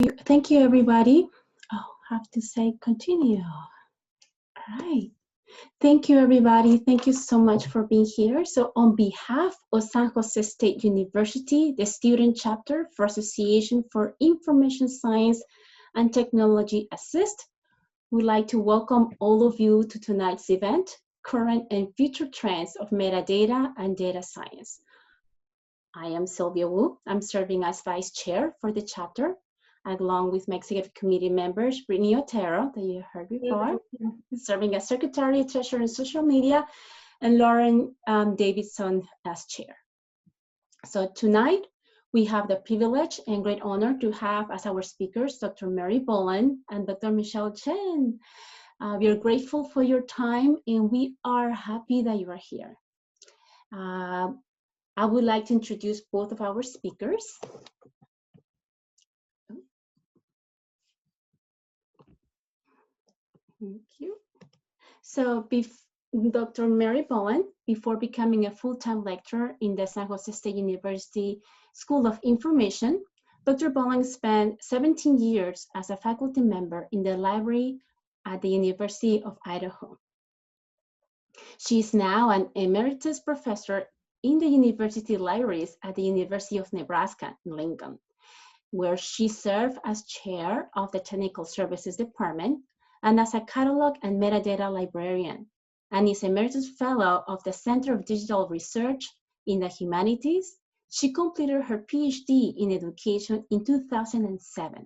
Thank you, everybody. Oh, have to say continue. All right. Thank you, everybody. Thank you so much for being here. So on behalf of San Jose State University, the Student Chapter for Association for Information Science and Technology ASIST, we'd like to welcome all of you to tonight's event, Current and Future Trends of Metadata and Data Science. I am Sylvia Wu. I'm serving as Vice Chair for the chapter, along with my executive committee members, Brittany Otero, that you heard before, serving as Secretary, Treasurer, and Social Media, and Lauren Davidson as Chair. So tonight, we have the privilege and great honor to have as our speakers, Dr. Mary Bolin and Dr. Michelle Chen. We are grateful for your time, and we are happy that you are here. I would like to introduce both of our speakers. Thank you. So Dr. Mary Bolin, before becoming a full-time lecturer in the San Jose State University School of Information, Dr. Bolin spent 17 years as a faculty member in the library at the University of Idaho. She is now an emeritus professor in the university libraries at the University of Nebraska in Lincoln, where she served as chair of the Technical Services Department and as a catalog and metadata librarian, and is Emeritus Fellow of the Center of Digital Research in the Humanities. She completed her PhD in education in 2007.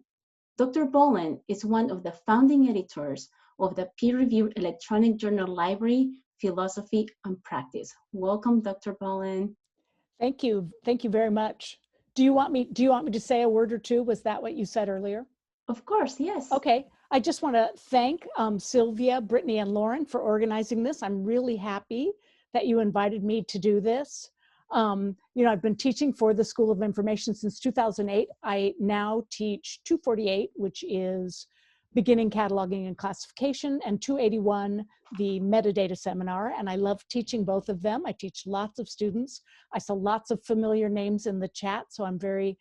Dr. Bolin is one of the founding editors of the peer-reviewed electronic journal library, Philosophy and Practice. Welcome, Dr. Bolin. Thank you. Thank you very much. Do you want me to say a word or two? Was that what you said earlier? Of course, yes. Okay. I just want to thank Sylvia, Brittany, and Lauren for organizing this. I'm really happy that you invited me to do this. You know, I've been teaching for the School of Information since 2008. I now teach 248, which is beginning cataloging and classification, and 281, the metadata seminar. And I love teaching both of them. I teach lots of students. I saw lots of familiar names in the chat, so I'm very,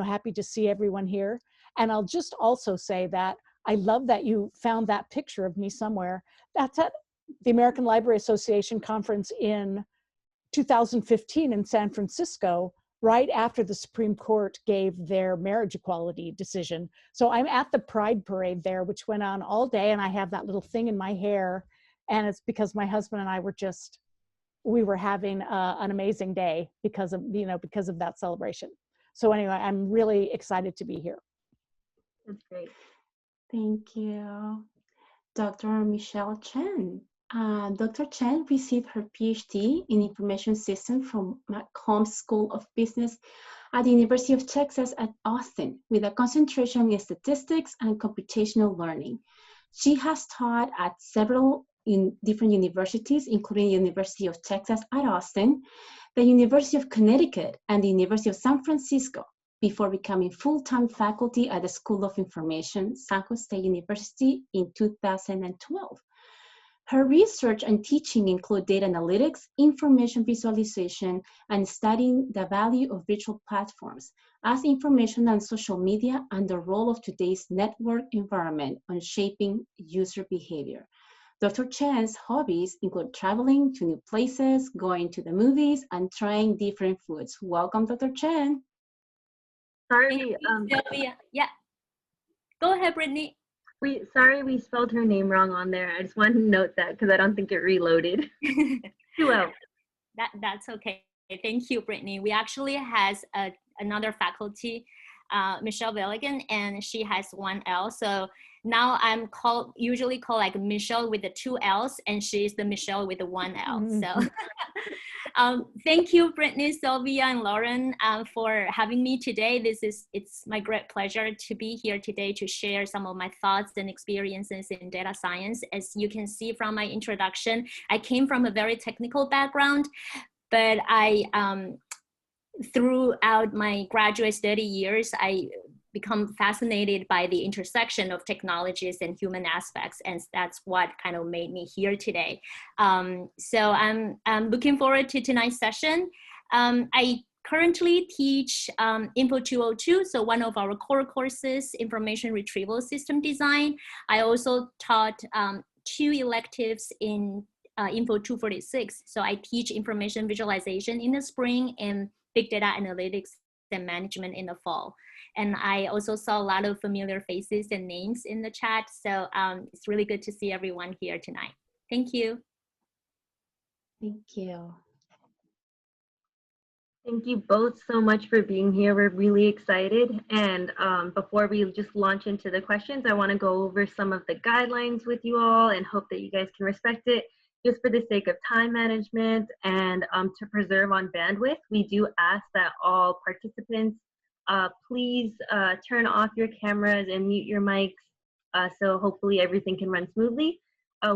happy to see everyone here. And I'll just also say that I love that you found that picture of me somewhere. That's at the American Library Association conference in 2015 in San Francisco, right after the Supreme Court gave their marriage equality decision. So I'm at the Pride Parade there, which went on all day, and I have that little thing in my hair, and it's because my husband and I we were having an amazing day because of that celebration. So anyway, I'm really excited to be here. That's great. Thank you. Dr. Michelle Chen. Dr. Chen received her PhD in Information Systems from McCombs School of Business at the University of Texas at Austin, with a concentration in statistics and computational learning. She has taught at several different universities, including the University of Texas at Austin, the University of Connecticut, and the University of San Francisco, before becoming full-time faculty at the School of Information, San Jose State University in 2012. Her research and teaching include data analytics, information visualization, and studying the value of virtual platforms as information and social media and the role of today's network environment on shaping user behavior. Dr. Chen's hobbies include traveling to new places, going to the movies, and trying different foods. Welcome, Dr. Chen. Sorry, Sylvia. Yeah. Go ahead, Brittany. Sorry we spelled her name wrong on there. I just wanted to note that because I don't think it reloaded. Well. That's okay. Thank you, Brittany. We actually has another faculty, Michelle Velligan, and she has one L. So now I'm usually called like Michelle with the 2 L's, and she's the Michelle with the 1 L. Mm-hmm. So thank you, Brittany, Sylvia, and Lauren for having me today. It's my great pleasure to be here today to share some of my thoughts and experiences in data science. As you can see from my introduction, I came from a very technical background, but throughout my graduate study years, I become fascinated by the intersection of technologies and human aspects, and that's what kind of made me here today. So I'm looking forward to tonight's session. I currently teach Info 202, so one of our core courses, Information Retrieval System Design. I also taught 2 electives in Info 246. So I teach information visualization in the spring and big data analytics and management in the fall. And I also saw a lot of familiar faces and names in the chat. So it's really good to see everyone here tonight. Thank you. Thank you. Thank you both so much for being here. We're really excited. And before we just launch into the questions, I want to go over some of the guidelines with you all and hope that you guys can respect it. Just for the sake of time management and to preserve on bandwidth, we do ask that all participants please turn off your cameras and mute your mics so hopefully everything can run smoothly.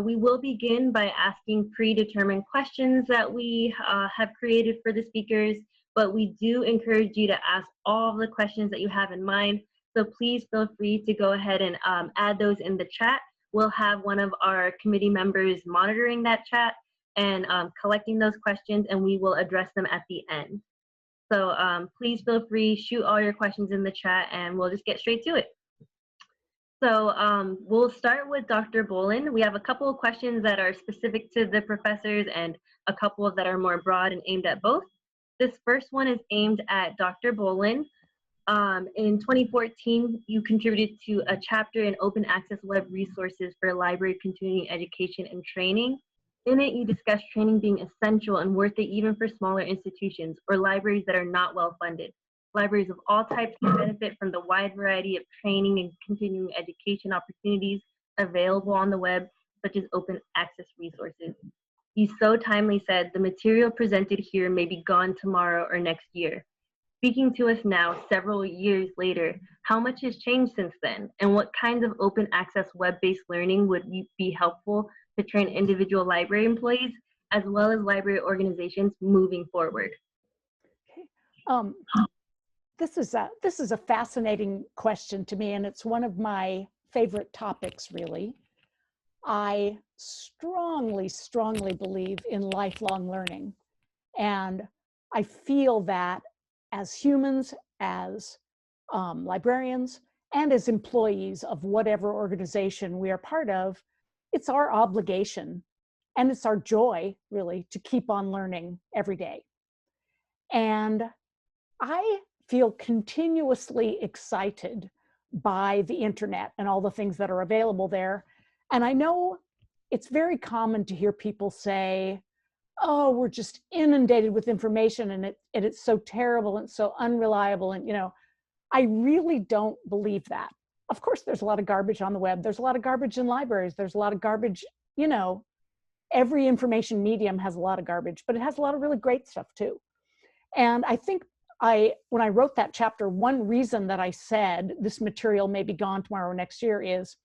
We will begin by asking predetermined questions that we have created for the speakers, but we do encourage you to ask all the questions that you have in mind. So please feel free to go ahead and add those in the chat. We'll have one of our committee members monitoring that chat and collecting those questions, and we will address them at the end. So please feel free, shoot all your questions in the chat, and we'll just get straight to it. So we'll start with Dr. Bolin. We have a couple of questions that are specific to the professors and a couple that are more broad and aimed at both. This first one is aimed at Dr. Bolin. In 2014, you contributed to a chapter in open access web resources for library continuing education and training. In it, you discussed training being essential and worth it even for smaller institutions or libraries that are not well funded. Libraries of all types can benefit from the wide variety of training and continuing education opportunities available on the web, such as open access resources. You so timely said the material presented here may be gone tomorrow or next year. Speaking to us now, several years later, how much has changed since then? And what kinds of open access web-based learning would be helpful to train individual library employees as well as library organizations moving forward? Okay. This is a fascinating question to me, and it's one of my favorite topics, really. I strongly, strongly believe in lifelong learning. And I feel that as humans, as librarians, and as employees of whatever organization we are part of, it's our obligation and it's our joy, really, to keep on learning every day. And I feel continuously excited by the internet and all the things that are available there. And I know it's very common to hear people say, oh, we're just inundated with information and it's so terrible and so unreliable. And, you know, I really don't believe that. Of course, there's a lot of garbage on the web. There's a lot of garbage in libraries. There's a lot of garbage, you know, every information medium has a lot of garbage, but it has a lot of really great stuff too. And I think when I wrote that chapter, one reason that I said this material may be gone tomorrow or next year is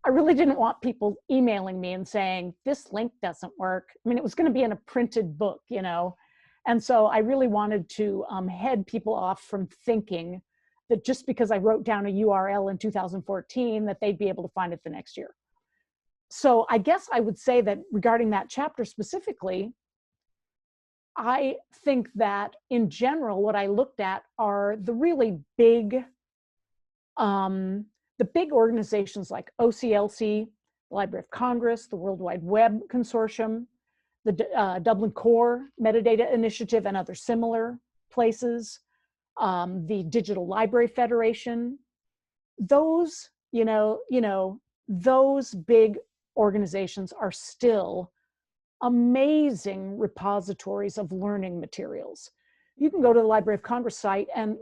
I really didn't want people emailing me and saying, this link doesn't work. I mean, it was going to be in a printed book, you know? And so I really wanted to head people off from thinking that just because I wrote down a URL in 2014, that they'd be able to find it the next year. So I guess I would say that regarding that chapter specifically, I think that in general, what I looked at are the really big, the big organizations like OCLC, the Library of Congress, the World Wide Web Consortium, the Dublin Core Metadata Initiative and other similar places, the Digital Library Federation. Those, those big organizations are still amazing repositories of learning materials. You can go to the Library of Congress site and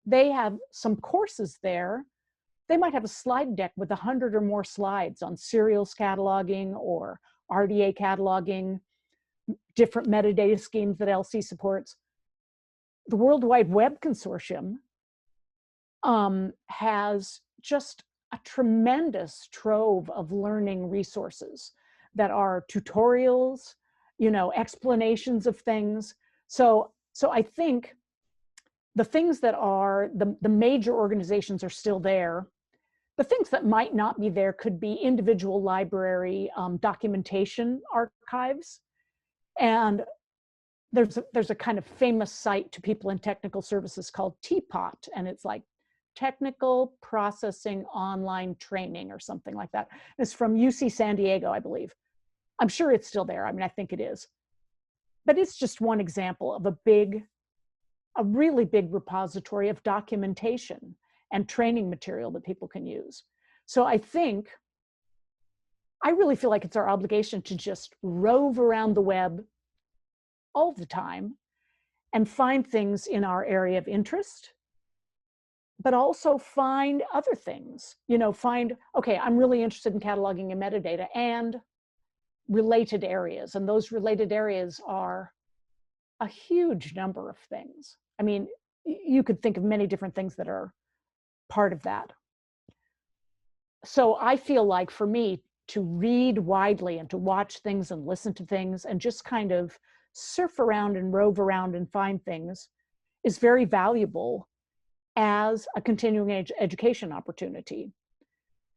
they have some courses there. They might have a slide deck with 100 or more slides on serials cataloging or RDA cataloging, different metadata schemes that LC supports. The World Wide Web Consortium has just a tremendous trove of learning resources that are tutorials, explanations of things. So I think the things that are, the major organizations are still there. The things that might not be there could be individual library documentation archives. And there's a kind of famous site to people in technical services called Teapot, and it's like Technical Processing Online Training or something like that. It's from UC San Diego, I believe. I'm sure it's still there. I mean, I think it is. But it's just one example of a really big repository of documentation and training material that people can use. So I really feel like it's our obligation to just rove around the web all the time and find things in our area of interest, but also find other things, okay, I'm really interested in cataloging and metadata and related areas. And those related areas are a huge number of things. I mean, you could think of many different things that are part of that. So I feel like for me to read widely and to watch things and listen to things and just kind of surf around and rove around and find things is very valuable as a continuing education opportunity.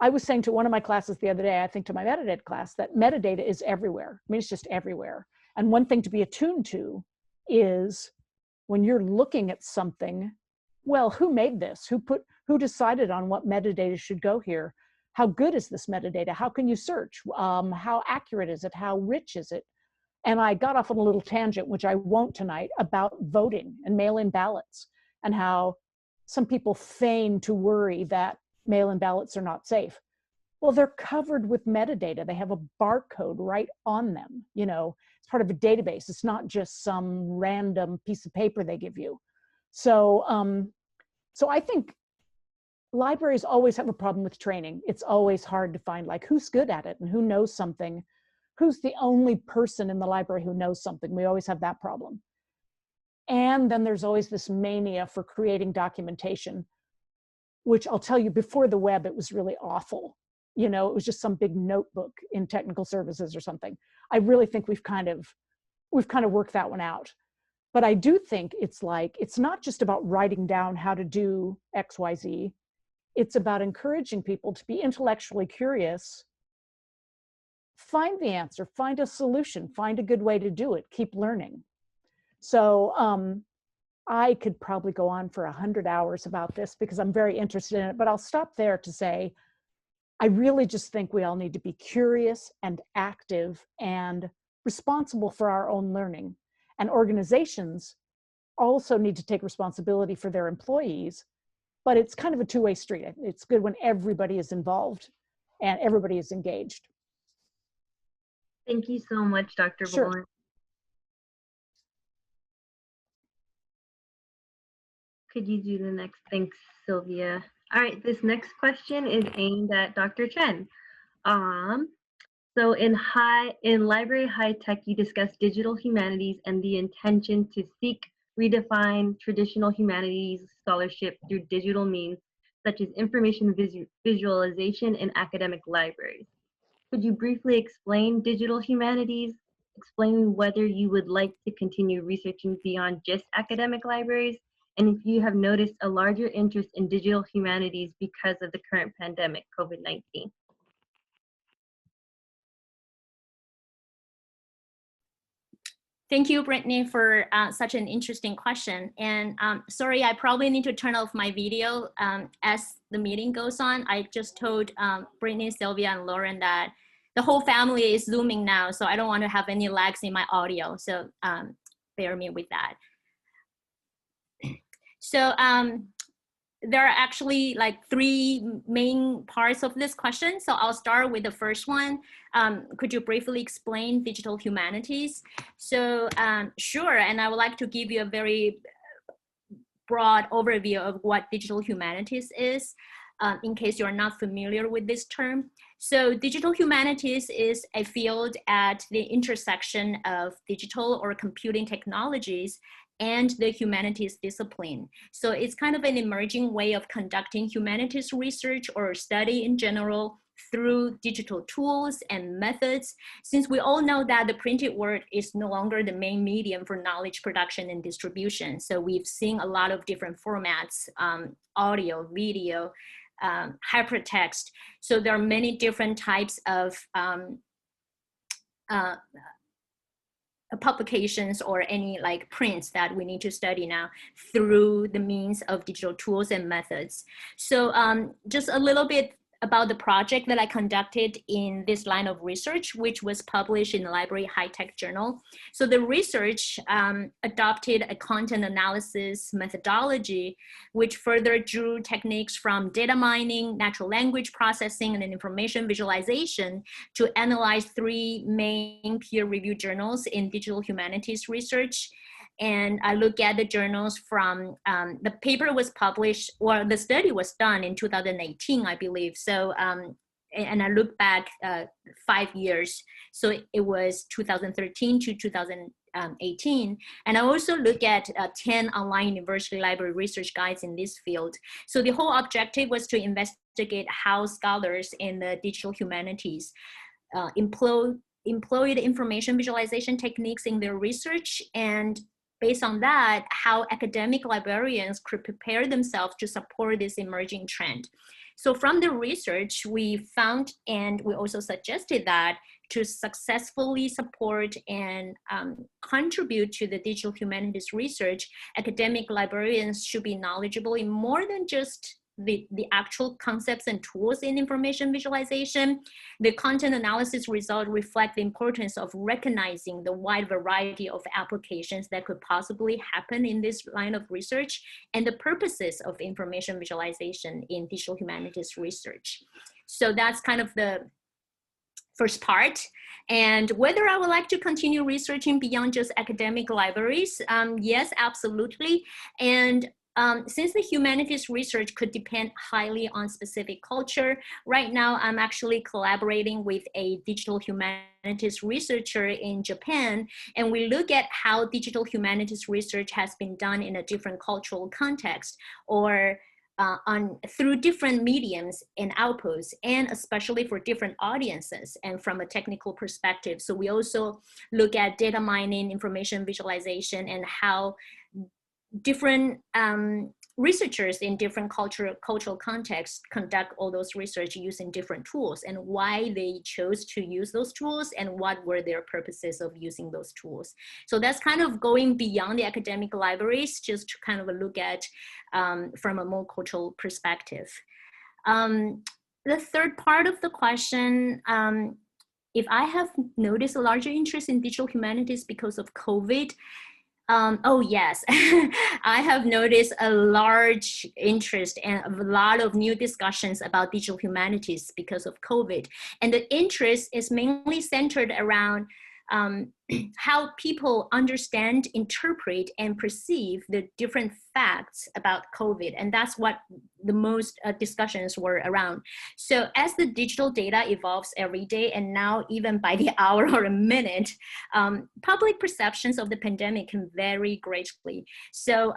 I was saying to one of my classes the other day, I think to my metadata class, that metadata is everywhere. I mean, it's just everywhere. And one thing to be attuned to is when you're looking at something, well, who made this? Who decided on what metadata should go here? How good is this metadata? How can you search? How accurate is it? How rich is it? And I got off on a little tangent, which I won't tonight, about voting and mail-in ballots and how some people feign to worry that mail-in ballots are not safe. Well, they're covered with metadata. They have a barcode right on them. It's part of a database. It's not just some random piece of paper they give you. So I think libraries always have a problem with training. It's always hard to find like who's good at it and who knows something. Who's the only person in the library who knows something? We always have that problem. And then there's always this mania for creating documentation, which I'll tell you, before the web, it was really awful. It was just some big notebook in technical services or something. I really think we've kind of worked that one out. But I do think it's not just about writing down how to do X, Y, Z. It's about encouraging people to be intellectually curious, find the answer, find a solution, find a good way to do it, keep learning. So I could probably go on for 100 hours about this because I'm very interested in it, but I'll stop there to say, I really just think we all need to be curious and active and responsible for our own learning. And organizations also need to take responsibility for their employees, but it's kind of a two-way street. It's good when everybody is involved and everybody is engaged. Thank you so much, Dr. Sure. Bolin. Could you do the next? Thanks, Sylvia. All right, this next question is aimed at Dr. Chen. So in library high tech, you discussed digital humanities and the intention to seek, redefine traditional humanities scholarship through digital means, such as information visualization in academic libraries. Could you briefly explain digital humanities, explain whether you would like to continue researching beyond just academic libraries, and if you have noticed a larger interest in digital humanities because of the current pandemic, COVID-19? Thank you, Brittany, for such an interesting question. And sorry, I probably need to turn off my video as the meeting goes on. I just told Brittany, Sylvia, and Lauren that the whole family is Zooming now, so I don't want to have any lags in my audio. So bear me with that. So there are actually like three main parts of this question. So I'll start with the first one. Could you briefly explain digital humanities? So sure, and I would like to give you a very broad overview of what digital humanities is, in case you're not familiar with this term. So digital humanities is a field at the intersection of digital or computing technologies and the humanities discipline. So it's kind of an emerging way of conducting humanities research or study in general through digital tools and methods, since we all know that the printed word is no longer the main medium for knowledge production and distribution. So we've seen a lot of different formats, audio, video, hypertext. So there are many different types of publications or any like prints that we need to study now through the means of digital tools and methods. So just a little bit about the project that I conducted in this line of research, which was published in the Library High-Tech Journal. So the research adopted a content analysis methodology, which further drew techniques from data mining, natural language processing, and information visualization to analyze 3 main peer-reviewed journals in digital humanities research. And I look at the journals from, the paper was published, or the study was done in 2018, I believe. So, and I look back 5 years. So it was 2013 to 2018. And I also look at 10 online university library research guides in this field. So the whole objective was to investigate how scholars in the digital humanities employed information visualization techniques in their research, and based on that, how academic librarians could prepare themselves to support this emerging trend. So from the research, we found, and we also suggested that to successfully support and contribute to the digital humanities research, academic librarians should be knowledgeable in more than just the actual concepts and tools in information visualization. The content analysis results reflect the importance of recognizing the wide variety of applications that could possibly happen in this line of research and the purposes of information visualization in digital humanities research. So that's kind of the first part. And whether I would like to continue researching beyond just academic libraries, yes, absolutely. And since the humanities research could depend highly on specific culture, right now I'm actually collaborating with a digital humanities researcher in Japan, and we look at how digital humanities research has been done in a different cultural context, or through different mediums and outputs, and especially for different audiences and from a technical perspective. So we also look at data mining, information visualization, and how different researchers in different cultural contexts conduct all those research using different tools, and why they chose to use those tools and what were their purposes of using those tools. So that's kind of going beyond the academic libraries, just to kind of look at from a more cultural perspective. The third part of the question, if I have noticed a larger interest in digital humanities because of COVID, oh yes, I have noticed a large interest and a lot of new discussions about digital humanities because of COVID. And the interest is mainly centered around how people understand, interpret, and perceive the different facts about COVID. And that's what the most discussions were around. So as the digital data evolves every day, and now even by the hour or a minute, public perceptions of the pandemic can vary greatly. So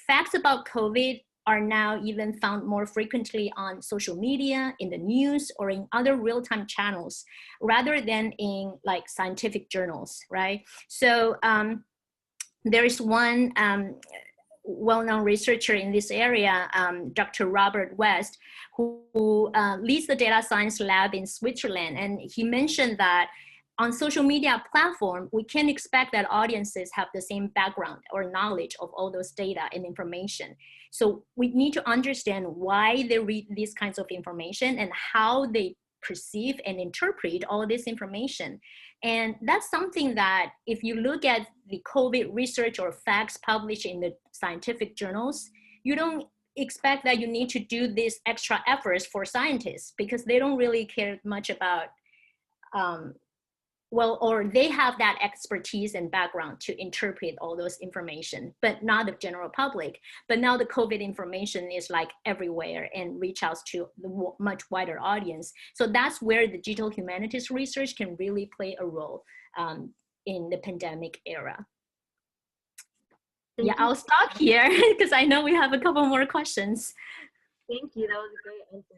facts about COVID are now even found more frequently on social media, in the news, or in other real-time channels, rather than in like scientific journals, right? So there's one well-known researcher in this area, Dr. Robert West, who leads the data science lab in Switzerland. And he mentioned that on social media platform, we can expect that audiences have the same background or knowledge of all those data and information. So we need to understand why they read these kinds of information and how they perceive and interpret all this information. And that's something that if you look at the COVID research or facts published in the scientific journals, you don't expect that you need to do these extra efforts for scientists, because they don't really care much about well, or they have that expertise and background to interpret all those information, but not the general public. But now the COVID information is like everywhere and reach out to the much wider audience. So that's where the digital humanities research can really play a role in the pandemic era. Yeah, I'll stop here because I know we have a couple more questions. Thank you, that was a great answer.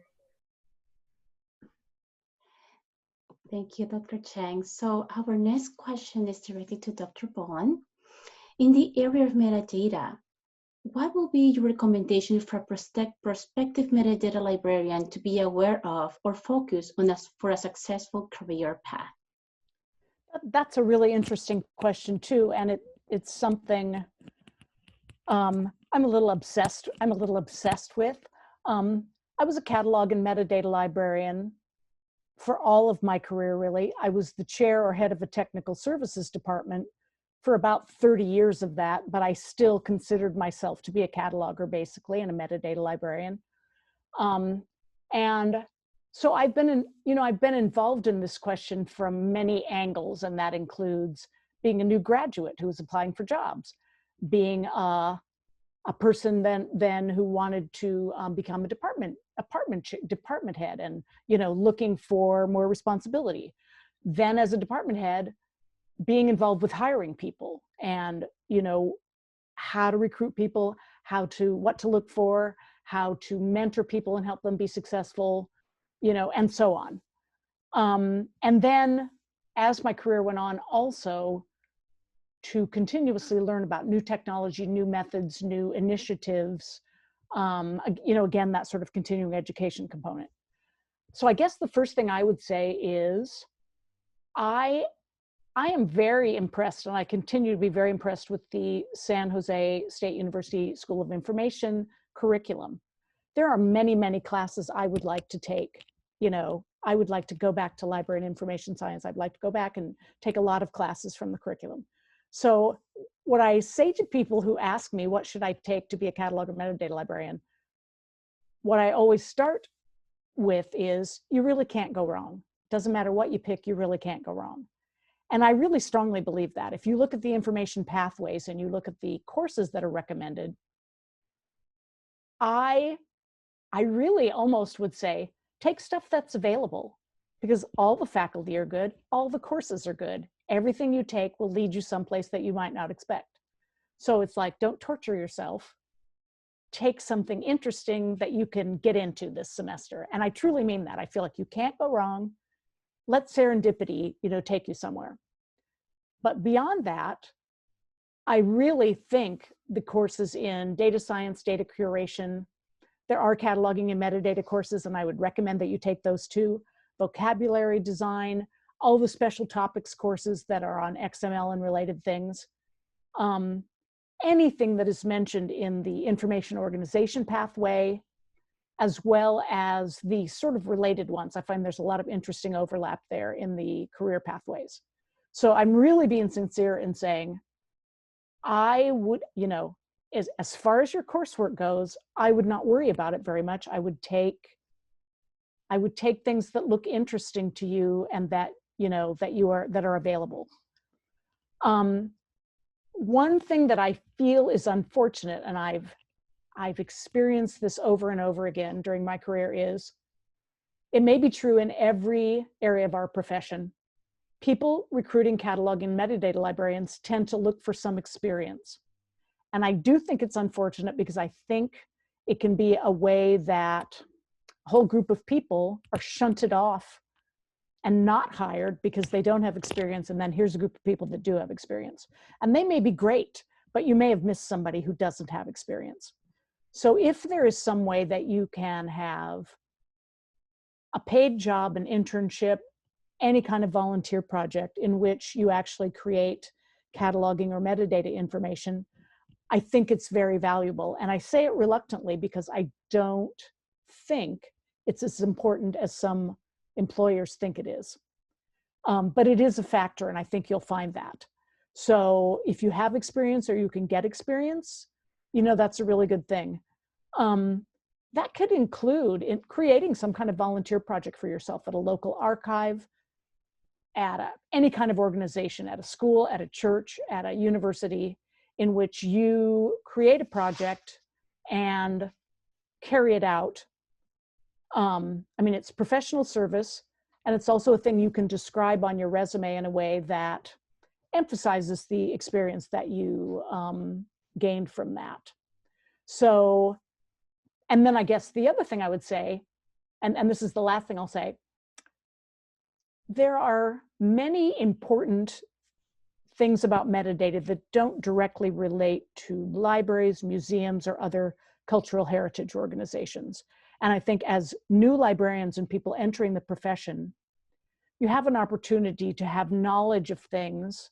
Thank you, Dr. Cheng. So our next question is directed to Dr. Bolin. In the area of metadata, what will be your recommendation for prospective metadata librarian to be aware of or focus on for a successful career path? That's a really interesting question too, and it's something I'm a little obsessed with. I was a catalog and metadata librarian for all of my career, really. I was the chair or head of a technical services department for about 30 years of that, but I still considered myself to be a cataloger basically and a metadata librarian. And so I've been involved in this question from many angles, and that includes being a new graduate who was applying for jobs, being a person then who wanted to become a department head and, looking for more responsibility. Then as a department head, being involved with hiring people and, how to recruit people, what to look for, how to mentor people and help them be successful, and so on. And then as my career went on, also to continuously learn about new technology, new methods, new initiatives, again, that sort of continuing education component. So I guess the first thing I would say is I am very impressed, and I continue to be very impressed with the San Jose State University School of Information curriculum. There are many, many classes I would like to take. I would like to go back to library and information science. I'd like to go back and take a lot of classes from the curriculum. So what I say to people who ask me, what should I take to be a catalog or metadata librarian? What I always start with is, you really can't go wrong. Doesn't matter what you pick, you really can't go wrong. And I really strongly believe that. If you look at the information pathways and you look at the courses that are recommended, I really almost would say, take stuff that's available, because all the faculty are good, all the courses are good. Everything you take will lead you someplace that you might not expect. So it's like, don't torture yourself. Take something interesting that you can get into this semester. And I truly mean that. I feel like you can't go wrong. Let serendipity, take you somewhere. But beyond that, I really think the courses in data science, data curation, there are cataloging and metadata courses, and I would recommend that you take those too. Vocabulary design, all the special topics courses that are on XML and related things. Anything that is mentioned in the information organization pathway, as well as the sort of related ones. I find there's a lot of interesting overlap there in the career pathways. So I'm really being sincere in saying, I would, as far as your coursework goes, I would not worry about it very much. I would take things that look interesting to you and that, that are available. One thing that I feel is unfortunate, and I've experienced this over and over again during my career, is it may be true in every area of our profession. People recruiting cataloging metadata librarians tend to look for some experience. And I do think it's unfortunate, because I think it can be a way that a whole group of people are shunted off and not hired because they don't have experience. And then here's a group of people that do have experience. And they may be great, but you may have missed somebody who doesn't have experience. So if there is some way that you can have a paid job, an internship, any kind of volunteer project in which you actually create cataloging or metadata information, I think it's very valuable. And I say it reluctantly because I don't think it's as important as some employers think it is. But it is a factor, and I think you'll find that. So if you have experience or you can get experience, that's a really good thing. That could include in creating some kind of volunteer project for yourself at a local archive, at any kind of organization, at a school, at a church, at a university, in which you create a project and carry it out. It's professional service, and it's also a thing you can describe on your resume in a way that emphasizes the experience that you gained from that. So, and then I guess the other thing I would say, and this is the last thing I'll say, there are many important things about metadata that don't directly relate to libraries, museums, or other cultural heritage organizations. And I think as new librarians and people entering the profession, you have an opportunity to have knowledge of things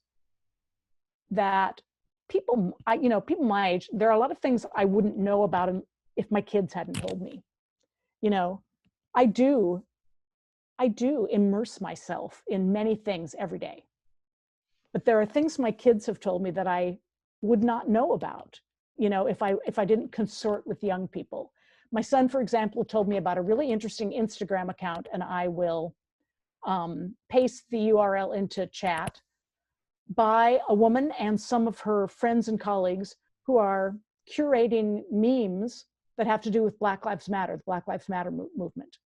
that people, people my age, there are a lot of things I wouldn't know about if my kids hadn't told me. I do immerse myself in many things every day. But there are things my kids have told me that I would not know about, if I didn't consort with young people. My son, for example, told me about a really interesting Instagram account, and I will paste the URL into chat, by a woman and some of her friends and colleagues who are curating memes that have to do with Black Lives Matter, the Black Lives Matter movement.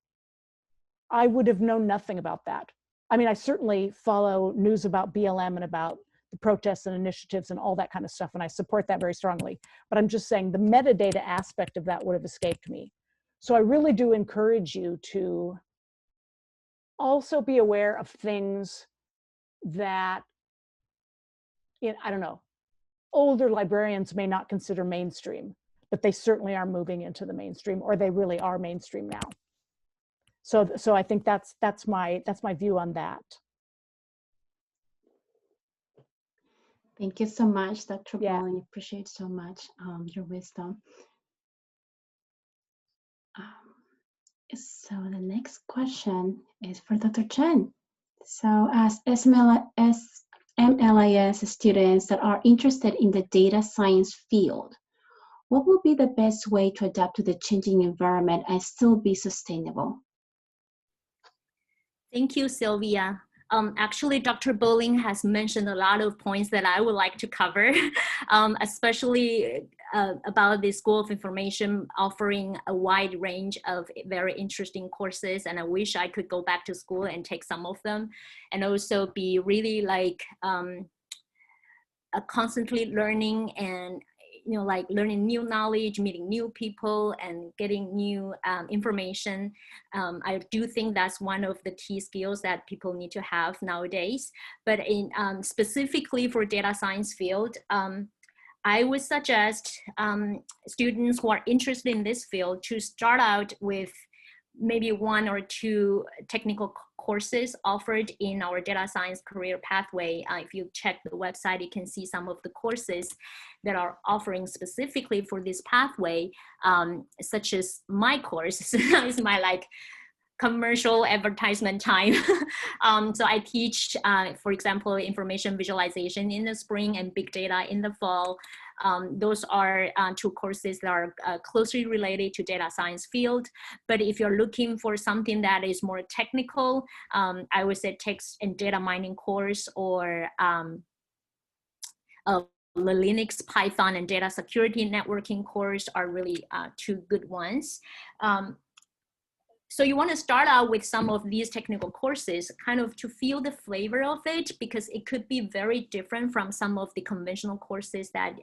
I would have known nothing about that. I mean, I certainly follow news about BLM and about the protests and initiatives and all that kind of stuff, and I support that very strongly. But I'm just saying the metadata aspect of that would have escaped me. So I really do encourage you to also be aware of things that, I don't know, older librarians may not consider mainstream, but they certainly are moving into the mainstream, or they really are mainstream now. So I think that's my view on that. Thank you so much, Dr. Yeah. Bolin. Appreciate so much your wisdom. So the next question is for Dr. Chen. So as MLIS students that are interested in the data science field, what will be the best way to adapt to the changing environment and still be sustainable? Thank you, Sylvia. Actually, Dr. Bolin has mentioned a lot of points that I would like to cover, especially about the School of Information offering a wide range of very interesting courses. And I wish I could go back to school and take some of them, and also be really like constantly learning and like learning new knowledge, meeting new people, and getting new information. I do think that's one of the key skills that people need to have nowadays. But in specifically for data science field, I would suggest students who are interested in this field to start out with maybe 1 or 2 technical courses offered in our data science career pathway. If you check the website, you can see some of the courses that are offering specifically for this pathway, such as my course. It's my like commercial advertisement time. So I teach, for example, information visualization in the spring and big data in the fall. Those are 2 courses that are closely related to data science field. But if you're looking for something that is more technical, I would say text and data mining course, or the Linux, Python, and data security networking course are really 2 good ones. So you want to start out with some of these technical courses, kind of to feel the flavor of it, because it could be very different from some of the conventional courses that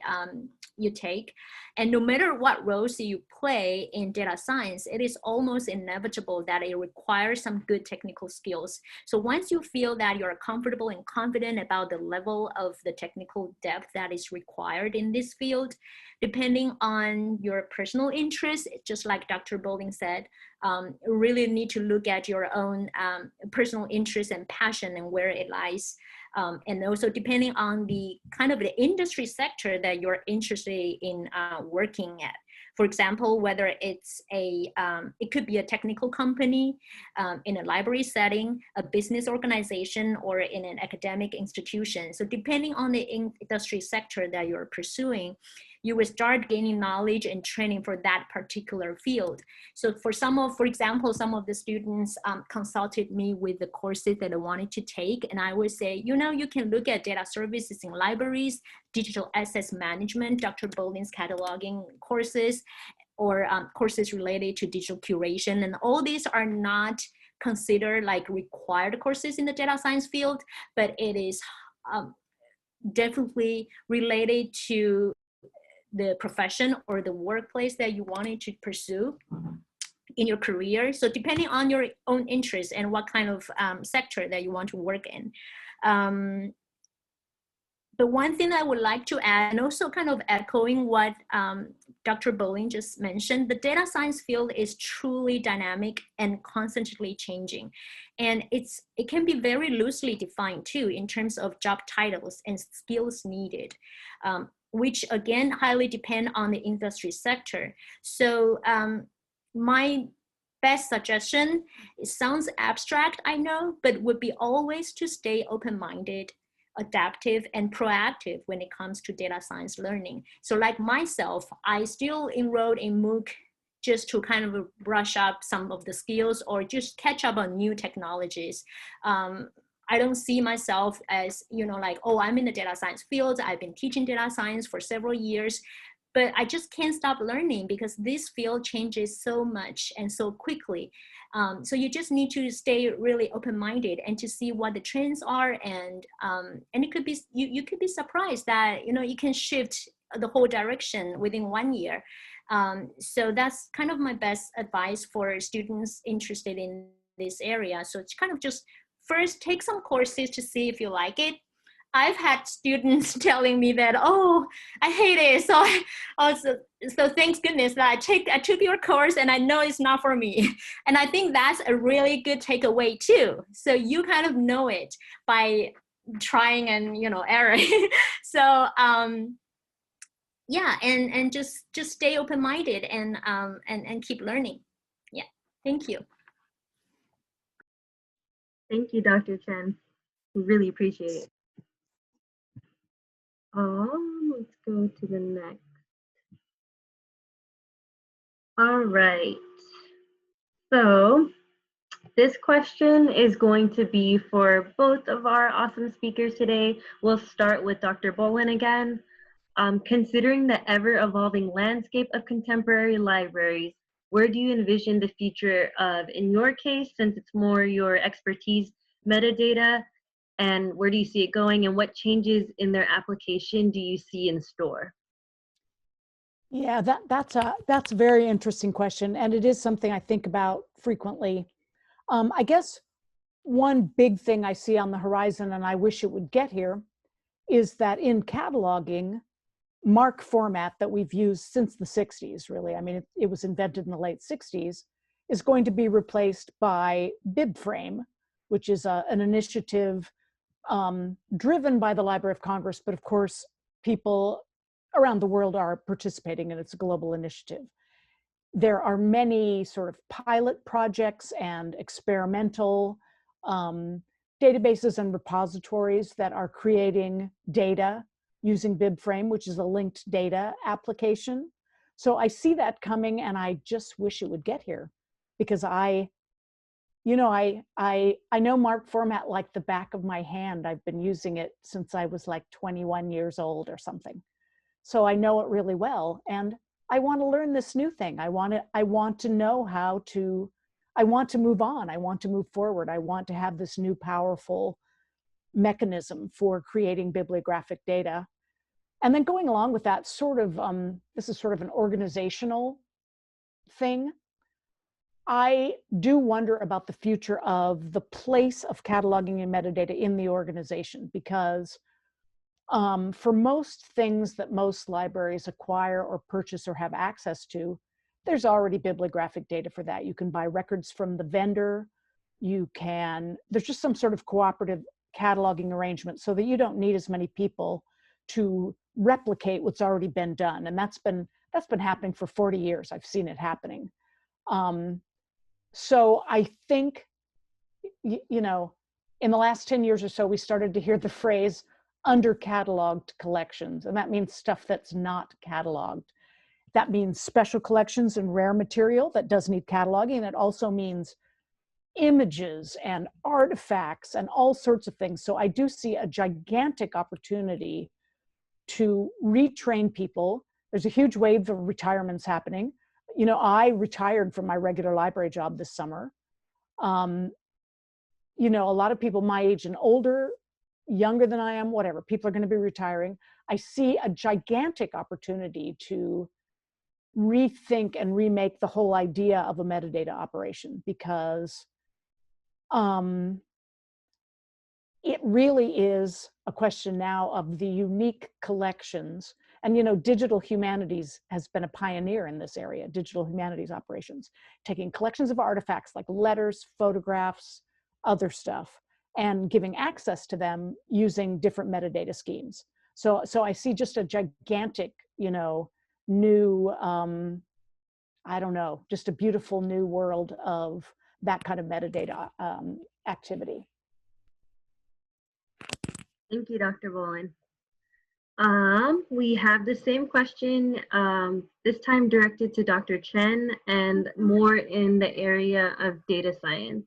you take. And no matter what roles you play in data science, it is almost inevitable that it requires some good technical skills. So once you feel that you're comfortable and confident about the level of the technical depth that is required in this field, depending on your personal interest, just like Dr. Bolin said, really need to look at your own personal interest and passion and where it lies. And also depending on the kind of the industry sector that you're interested in working at. For example, whether it's it could be a technical company, in a library setting, a business organization, or in an academic institution. So depending on the industry sector that you're pursuing, you will start gaining knowledge and training for that particular field. So for example, some of the students consulted me with the courses that I wanted to take. And I would say, you can look at data services in libraries, digital assets management, Dr. Bolin's cataloging courses, or courses related to digital curation. And all these are not considered like required courses in the data science field, but it is definitely related to the profession or the workplace that you wanted to pursue in your career. So depending on your own interest and what kind of sector that you want to work in. But one thing I would like to add, and also kind of echoing what Dr. Bolin just mentioned, the data science field is truly dynamic and constantly changing. And it can be very loosely defined too in terms of job titles and skills needed, which again highly depend on the industry sector. So my best suggestion, it sounds abstract, I know, but would be always to stay open-minded, adaptive, and proactive when it comes to data science learning. So like myself, I still enrolled in MOOC just to kind of brush up some of the skills or just catch up on new technologies. I don't see myself as, like, oh, I'm in the data science field. I've been teaching data science for several years, but I just can't stop learning because this field changes so much and so quickly. So you just need to stay really open-minded and to see what the trends are, and it could be you could be surprised that you can shift the whole direction within 1 year. So that's kind of my best advice for students interested in this area. So it's kind of just first take some courses to see if you like it. I've had students telling me that, oh, I hate it. So thanks goodness that I took your course and I know it's not for me. And I think that's a really good takeaway too. So you kind of know it by trying and error. So yeah, and just stay open-minded and keep learning. Yeah, thank you. Thank you, Dr. Chen. We really appreciate it. Let's go to the next. All right. So this question is going to be for both of our awesome speakers today. We'll start with Dr. Bolin again. Considering the ever-evolving landscape of contemporary libraries, where do you envision the future of, in your case, since it's more your expertise, metadata, and where do you see it going, and what changes in their application do you see in store? Yeah, that's a very interesting question, and it is something I think about frequently. I guess one big thing I see on the horizon, and I wish it would get here, is that in cataloging, MARC format that we've used since the 60s, really, I mean, it was invented in the late 60s, is going to be replaced by BibFrame, which is an initiative driven by the Library of Congress, but of course, people around the world are participating, and it's a global initiative. There are many sort of pilot projects and experimental databases and repositories that are creating data using BibFrame, which is a linked data application. So I see that coming, and I just wish it would get here, because I know MARC format like the back of my hand. I've been using it since I was like 21 years old or something. So I know it really well, and I want to learn this new thing. I want to know how to, I want to move on. I want to move forward. I want to have this new powerful mechanism for creating bibliographic data. And then going along with that, sort of, this is sort of an organizational thing. I do wonder about the future of the place of cataloging and metadata in the organization, because for most things that most libraries acquire or purchase or have access to, there's already bibliographic data for that. You can buy records from the vendor. There's just some sort of cooperative cataloging arrangement so that you don't need as many people to replicate what's already been done. And that's been happening for 40 years. I've seen it happening. So I think, in the last 10 years or so, we started to hear the phrase under-cataloged collections, and that means stuff that's not cataloged. That means special collections and rare material that does need cataloging. It also means images and artifacts and all sorts of things. So I do see a gigantic opportunity to retrain people. There's a huge wave of retirements happening. I retired from my regular library job this summer. A lot of people my age and older, younger than I am, whatever, people are going to be retiring. I see a gigantic opportunity to rethink and remake the whole idea of a metadata operation, because it really is a question now of the unique collections. And, you know, digital humanities has been a pioneer in this area, digital humanities operations, taking collections of artifacts like letters, photographs, other stuff, and giving access to them using different metadata schemes. So I see just a gigantic, you know, new, I don't know, just a beautiful new world of that kind of metadata activity. Thank you, Dr. Bolin. We have the same question, this time directed to Dr. Chen and more in the area of data science,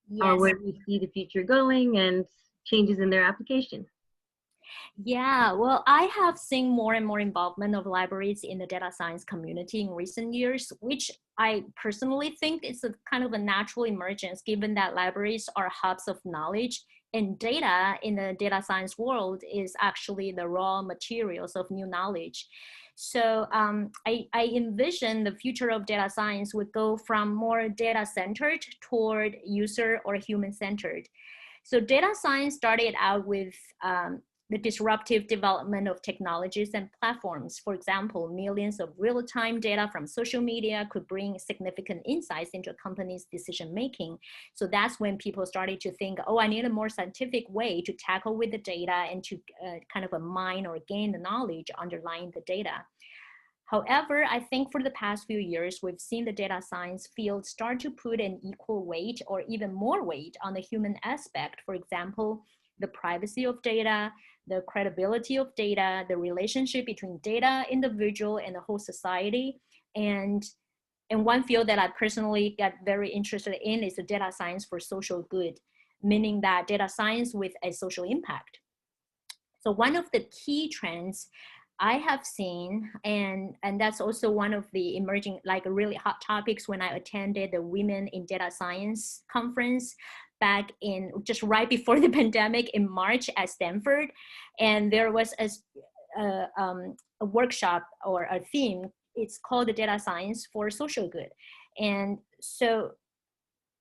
Yes. where we see the future going and changes in their application. Yeah, well, I have seen more and more involvement of libraries in the data science community in recent years, which I personally think is a kind of a natural emergence, given that libraries are hubs of knowledge, and data in the data science world is actually the raw materials of new knowledge. So I envision the future of data science would go from more data-centered toward user or human-centered. So data science started out with the disruptive development of technologies and platforms. For example, millions of real-time data from social media could bring significant insights into a company's decision-making. So that's when people started to think, oh, I need a more scientific way to tackle with the data and to kind of mine or gain the knowledge underlying the data. However, I think for the past few years, we've seen the data science field start to put an equal weight or even more weight on the human aspect. For example, the privacy of data, the credibility of data, the relationship between data, individual, and the whole society. And one field that I personally get very interested in is the data science for social good, meaning that data science with a social impact. So one of the key trends I have seen, and that's also one of the emerging, like really hot topics when I attended the Women in Data Science conference back in just right before the pandemic in March at Stanford. And there was a workshop or a theme. It's called the data science for social good. And so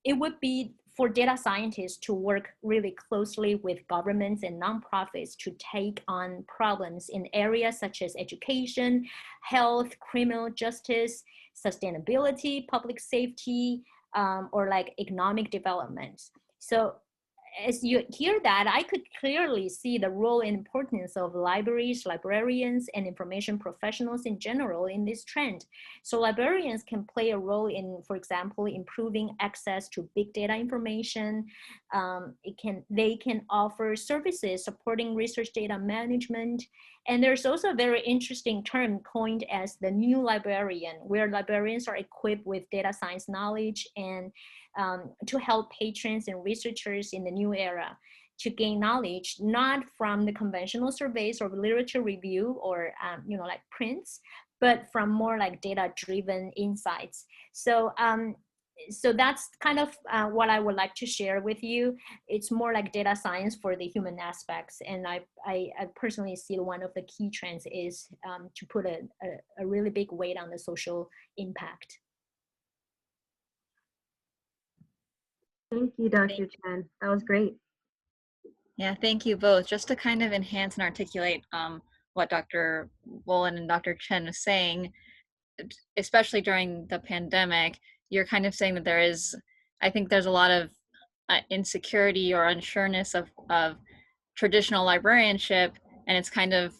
it would be for data scientists to work really closely with governments and nonprofits to take on problems in areas such as education, health, criminal justice, sustainability, public safety, or like economic development. So as you hear that, I could clearly see the role and importance of libraries, librarians, and information professionals in general in this trend. So librarians can play a role in, for example, improving access to big data information. They can offer services supporting research data management. And there's also a very interesting term coined as the new librarian, where librarians are equipped with data science knowledge and to help patrons and researchers in the new era to gain knowledge, not from the conventional surveys or literature review or like prints, but from more like data-driven insights. So that's kind of what I would like to share with you. It's more like data science for the human aspects. And I personally see one of the key trends is to put a really big weight on the social impact. Thank you, Dr. Chen. That was great. Yeah, thank you both. Just to kind of enhance and articulate what Dr. Bolin and Dr. Chen was saying, especially during the pandemic, you're kind of saying that there is, I think there's a lot of insecurity or unsureness of traditional librarianship, and it's kind of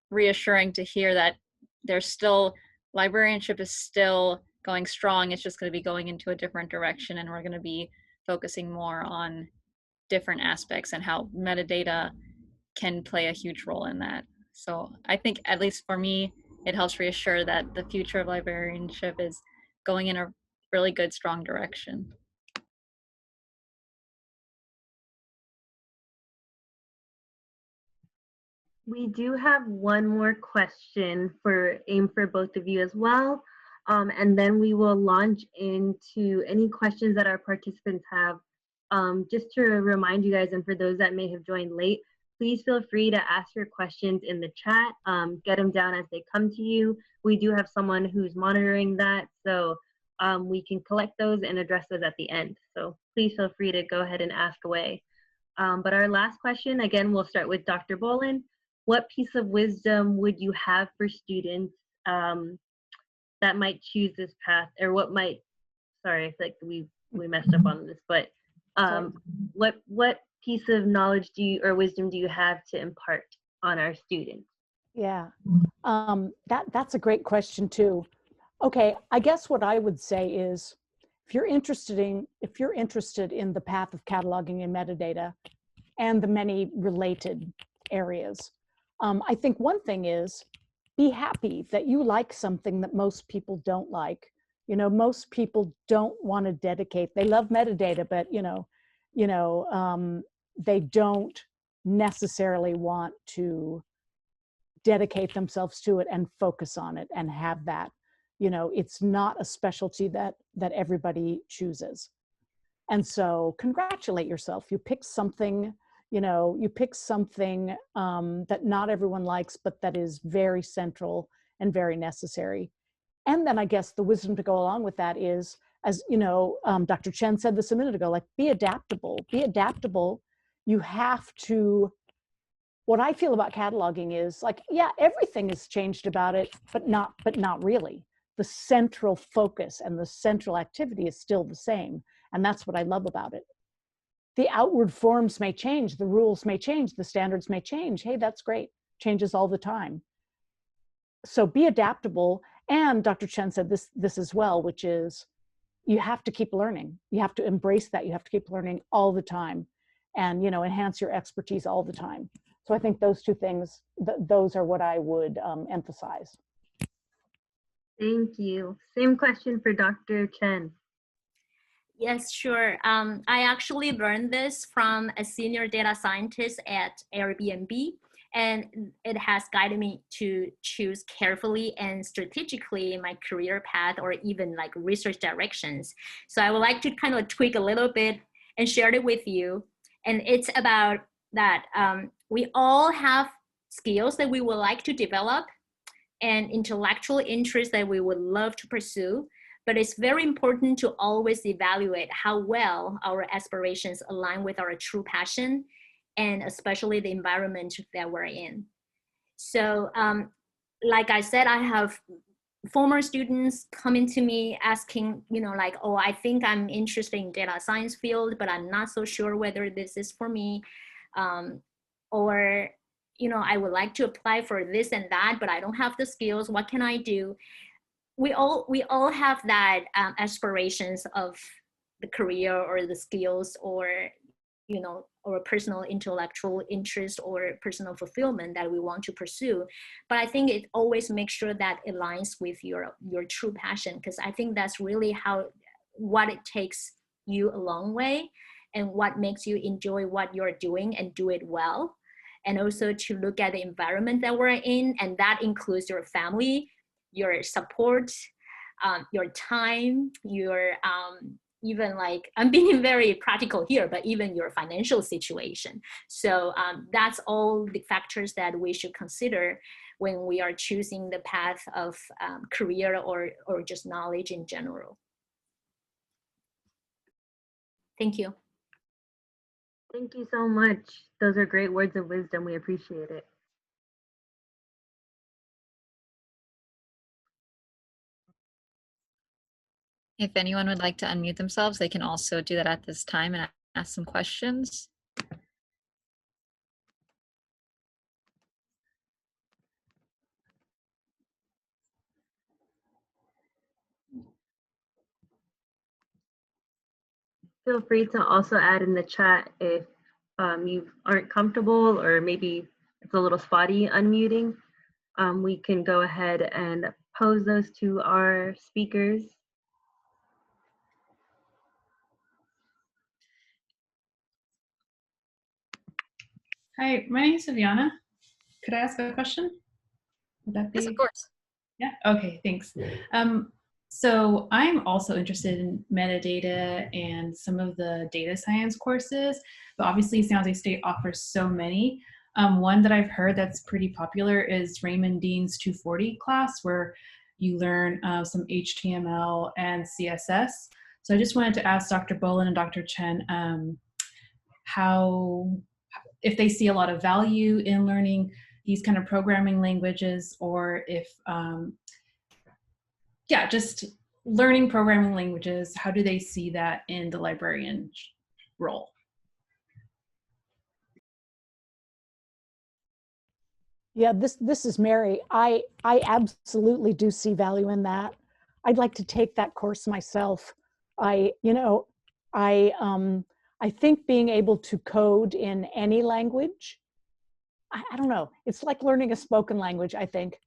reassuring to hear that there's still, librarianship is still going strong. It's just going to be going into a different direction, and we're going to be focusing more on different aspects and how metadata can play a huge role in that. So I think, at least for me, it helps reassure that the future of librarianship is going in a really good, strong direction. We do have one more question for both of you as well. And then we will launch into any questions that our participants have. Just to remind you guys, and for those that may have joined late, please feel free to ask your questions in the chat, get them down as they come to you. We do have someone who's monitoring that, so we can collect those and address those at the end. So please feel free to go ahead and ask away. But our last question, again, we'll start with Dr. Bolin. what piece of wisdom would you have for students that might choose this path, or what might, sorry, I feel like we messed up on this, but what piece of knowledge do you, or wisdom do you have to impart on our students? Yeah, that's a great question too. Okay, I guess what I would say is, if you're interested in the path of cataloging and metadata and the many related areas, I think one thing is, be happy that you like something that most people don't like. You know, most people don't want to dedicate. They love metadata, but they don't necessarily want to dedicate themselves to it and focus on it and have that. You know, it's not a specialty that everybody chooses. And so congratulate yourself. You pick something, that not everyone likes, but that is very central and very necessary. And then I guess the wisdom to go along with that is, as you know, Dr. Chen said this a minute ago, like, be adaptable. Be adaptable. You have to, what I feel about cataloging is, like, yeah, everything has changed about it, but not really. The central focus and the central activity is still the same. And that's what I love about it. The outward forms may change, the rules may change, the standards may change. Hey, that's great. Changes all the time. So be adaptable. And Dr. Chen said this as well, which is, you have to keep learning. You have to embrace that. You have to keep learning all the time and, enhance your expertise all the time. So I think those two things, those are what I would emphasize. Thank you. Same question for Dr. Chen. Yes, sure. I actually learned this from a senior data scientist at Airbnb, and it has guided me to choose carefully and strategically my career path, or even like research directions. So I would like to kind of tweak a little bit and share it with you. And it's about that we all have skills that we would like to develop and intellectual interests that we would love to pursue. But it's very important to always evaluate how well our aspirations align with our true passion, and especially the environment that we're in. So like I said, I have former students coming to me asking, like, oh, I think I'm interested in data science field, but I'm not so sure whether this is for me. Or, I would like to apply for this and that, but I don't have the skills. What can I do? We all have that aspirations of the career or the skills, or or personal intellectual interest or personal fulfillment that we want to pursue. But I think it always makes sure that it aligns with your true passion, because I think that's really what it takes you a long way, and what makes you enjoy what you're doing and do it well. And also to look at the environment that we're in, and that includes your family, your support, your time, your even, like, I'm being very practical here, but even your financial situation. So that's all the factors that we should consider when we are choosing the path of career or just knowledge in general. Thank you. Thank you so much. Those are great words of wisdom. We appreciate it. If anyone would like to unmute themselves, they can also do that at this time and ask some questions. Feel free to also add in the chat if you aren't comfortable, or maybe it's a little spotty unmuting. We can go ahead and pose those to our speakers. Hi, my name is Saviana. Could I ask a question? Would that be? Yes, of course. Yeah, okay, thanks. So I'm also interested in metadata and some of the data science courses, but obviously San Jose State offers so many. One that I've heard that's pretty popular is Raymond Dean's 240 class, where you learn some HTML and CSS. So I just wanted to ask Dr. Bolin and Dr. Chen if they see a lot of value in learning these kind of programming languages, or if, yeah, just learning programming languages, how do they see that in the librarian role? Yeah, this is Mary. I absolutely do see value in that. I'd like to take that course myself. I think being able to code in any language, I don't know, it's like learning a spoken language. I think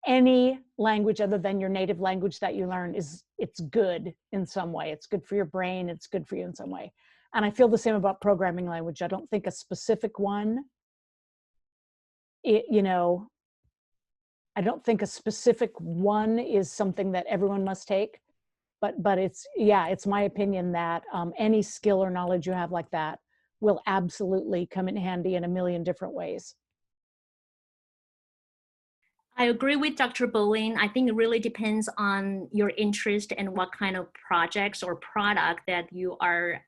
any language other than your native language that you learn it's good in some way. It's good for your brain, it's good for you in some way. And I feel the same about programming language. I don't think a specific one, I don't think a specific one is something that everyone must take, but it's my opinion that any skill or knowledge you have like that will absolutely come in handy in a million different ways. I agree with Dr. Bolin. I think it really depends on your interest and what kind of projects or product that you are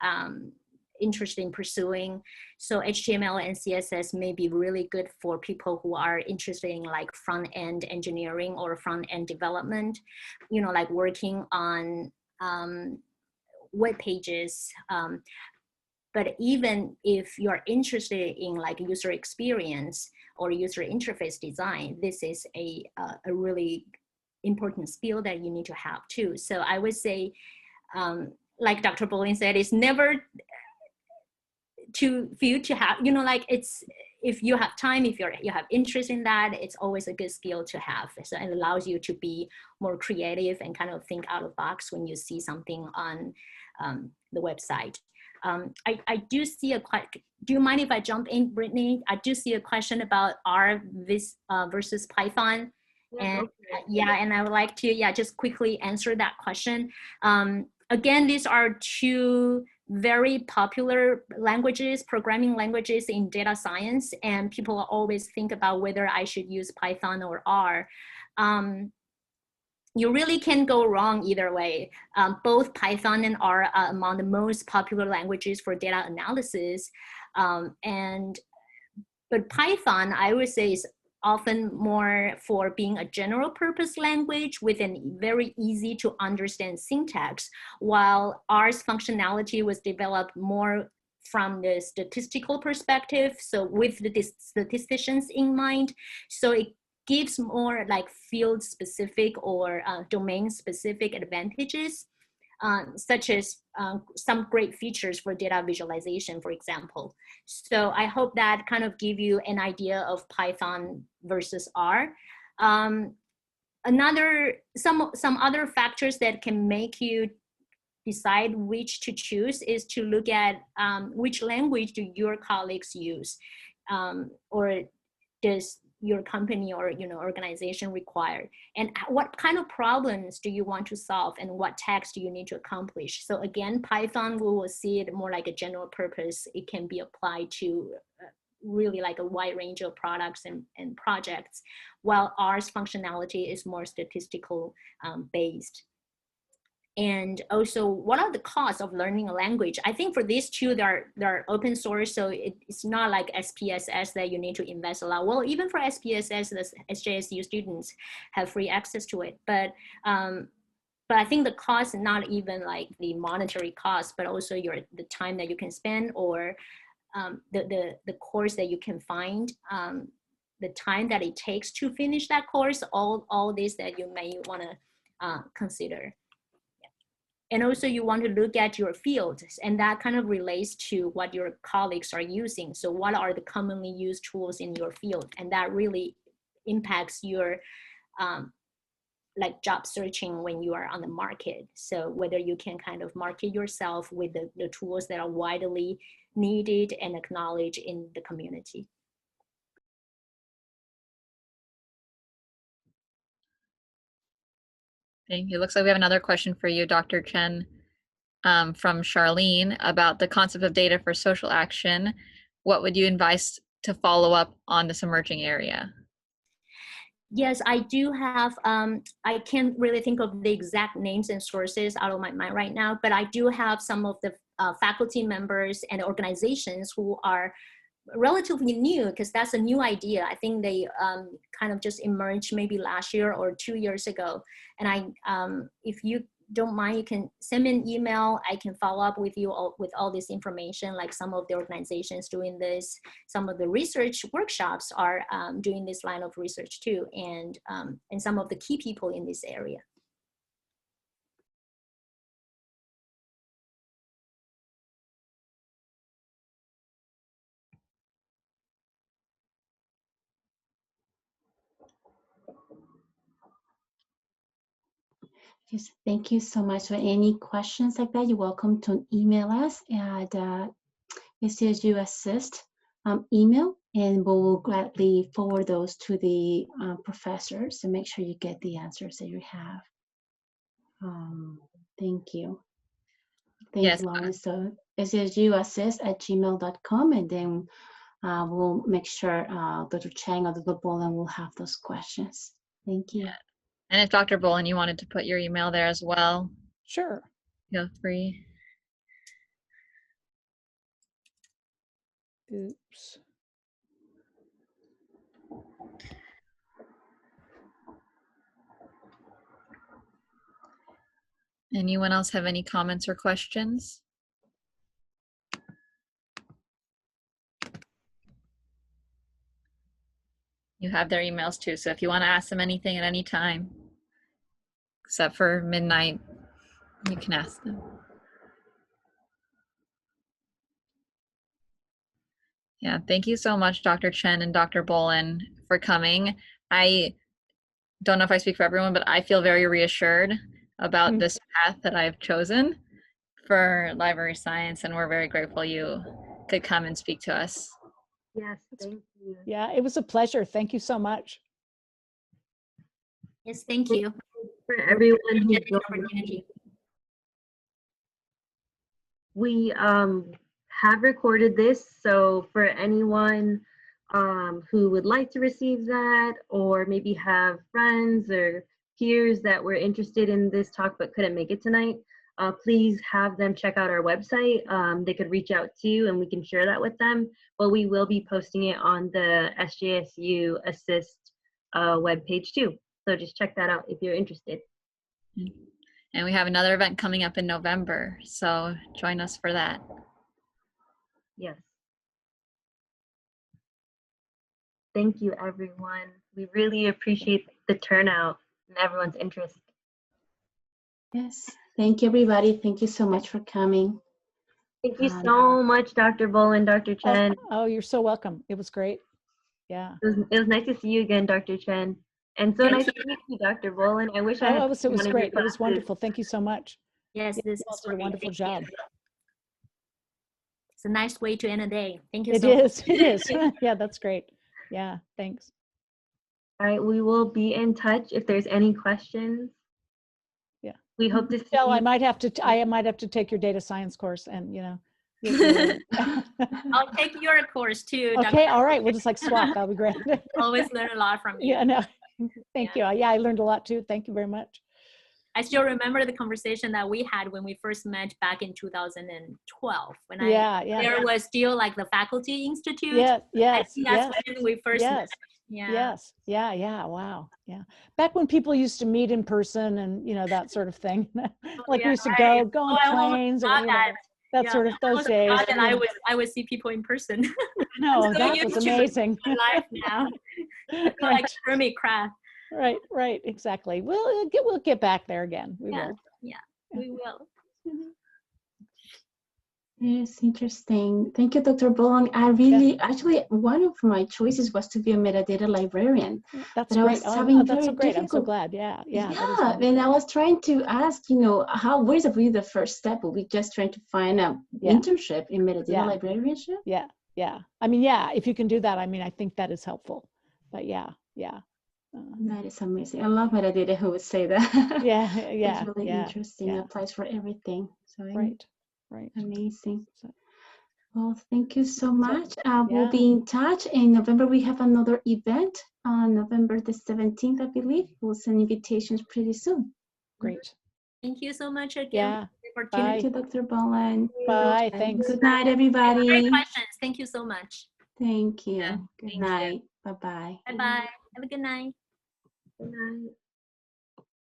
interested in pursuing. So HTML and CSS may be really good for people who are interested in like front-end engineering or front-end development, like working on web pages. But even if you're interested in like user experience or user interface design, this is a really important skill that you need to have too. So I would say, like Dr. Bolin said, it's never for you to have, it's, if you have time, if you have interest in that, it's always a good skill to have. So it allows you to be more creative and kind of think out of the box when you see something on the website. I do see do you mind if I jump in, Brittany? I do see a question about R versus Python. And and I would like to, just quickly answer that question. Again, these are two very popular languages, programming languages in data science, and people always think about whether I should use Python or R. You really can't go wrong either way. Both Python and R are among the most popular languages for data analysis. But Python, I would say, is often more for being a general purpose language with a very easy to understand syntax, while R's functionality was developed more from the statistical perspective, so with the statisticians in mind. So it gives more like field specific or domain specific advantages, such as some great features for data visualization, for example. So I hope that kind of give you an idea of Python versus R. Some other factors that can make you decide which to choose is to look at which language do your colleagues use, or does your company or organization require, and what kind of problems do you want to solve, and what tasks do you need to accomplish. So again, Python, we will see it more like a general purpose. It can be applied to really like a wide range of products and projects, while R's functionality is more statistical based. And also, what are the costs of learning a language? I think for these two, they're open source, so it's not like SPSS that you need to invest a lot. Well, even for SPSS, the SJSU students have free access to it. But I think the cost is not even like the monetary cost, but also the time that you can spend, or the course that you can find, the time that it takes to finish that course, all this that you may want to consider. And also you want to look at your field, and that kind of relates to what your colleagues are using. So what are the commonly used tools in your field? And that really impacts your like job searching when you are on the market. So whether you can kind of market yourself with the tools that are widely needed and acknowledged in the community. Thank you. Looks like we have another question for you, Dr. Chen, from Charlene about the concept of data for social action. What would you advise to follow up on this emerging area? Yes, I do have, I can't really think of the exact names and sources out of my mind right now, but I do have some of the faculty members and organizations who are relatively new because that's a new idea. I think they kind of just emerged maybe last year or 2 years ago. And if you don't mind, you can send me an email. I can follow up with you with all this information, like some of the organizations doing this, some of the research workshops are doing this line of research too, and some of the key people in this area. Yes, thank you so much. For any questions like that, you're welcome to email us at SJSU Assist email, and we'll gladly forward those to the professors and make sure you get the answers that you have. Thank you. Thanks, Yes. Lauren. So sjsuassist@gmail.com, and then we'll make sure Dr. Chang or Dr. Bolin will have those questions. Thank you. Yeah. And if Dr. Bolin, you wanted to put your email there as well, Sure. feel free. Oops. Anyone else have any comments or questions? You have their emails too, so if you want to ask them anything at any time, except for midnight, you can ask them. Yeah, thank you so much, Dr. Chen and Dr. Bolin, for coming. I don't know if I speak for everyone, but I feel very reassured about this path that I've chosen for library science, and we're very grateful you could come and speak to us. Yes, thank you. Yeah, it was a pleasure. Thank you so much. Yes, thank you For everyone who for the joined. opportunity. We have recorded this, so for anyone who would like to receive that, or maybe have friends or peers that were interested in this talk but couldn't make it tonight, please have them check out our website. They could reach out to you and we can share that with them, but we will be posting it on the SJSU Assist webpage too. So just check that out if you're interested. And we have another event coming up in November, so join us for that. Yes. Thank you, everyone. We really appreciate the turnout and everyone's interest. Yes, thank you, everybody. Thank you so much for coming. Thank you so much, Dr. Bolin, Dr. Chen. Oh, you're so welcome. It was great. Yeah. It was nice to see you again, Dr. Chen. And so nice to meet you, Dr. Bolin. I wish I had Oh, it was one of your great. It was classes. wonderful. Thank you so much. Yes, this You all is did a great. wonderful Thank job. you. It's a nice way to end a day. Thank you It so much. is. It is. Yeah, that's great. Yeah, thanks. All right, we will be in touch if there's any questions. Yeah. We hope to see Michelle, you. I might have to take your data science course, and you know. I'll take your course too. Okay, Dr. all right. We'll just like swap. That'll be great. Always learn a lot from you. Yeah, no. Thank you. Yeah, I learned a lot too. Thank you very much. I still remember the conversation that we had when we first met back in 2012. When there was still like the Faculty Institute. Yeah, yes, I think that's when we first met. Yeah. Yes. Yeah. Wow. Yeah. Back when people used to meet in person and, you know, that sort of thing. Like we used to go on planes and, you know, that sort of those days. And I would see people in person. No, that was amazing. Life now. I feel like hermit crab. Right. Exactly. We'll get back there again. We will. Yeah, we will. Yes, interesting. Thank you, Dr. Bolin. I really, actually, one of my choices was to be a metadata librarian. That's great. great. That's so great. I'm so glad. Yeah. And I was trying to ask, you know, where's really the first step? Are we just trying to find an internship in metadata librarianship? Yeah. I mean, yeah, if you can do that, I mean, I think that is helpful. But yeah. That is amazing. I love metadata who would say that. Yeah. It's really interesting. It applies for everything. So right. Amazing. Well, thank you so much. We'll be in touch. In November, we have another event on November the 17th, I believe. We'll send invitations pretty soon. Great. Thank you so much again. Yeah. Thank you, Dr. Bolin. Bye. Thanks. Good night, everybody. Great questions. Thank you so much. Thank you. Yeah, Good thank you. night. Bye-bye. Bye-bye. Have a good night. Good night.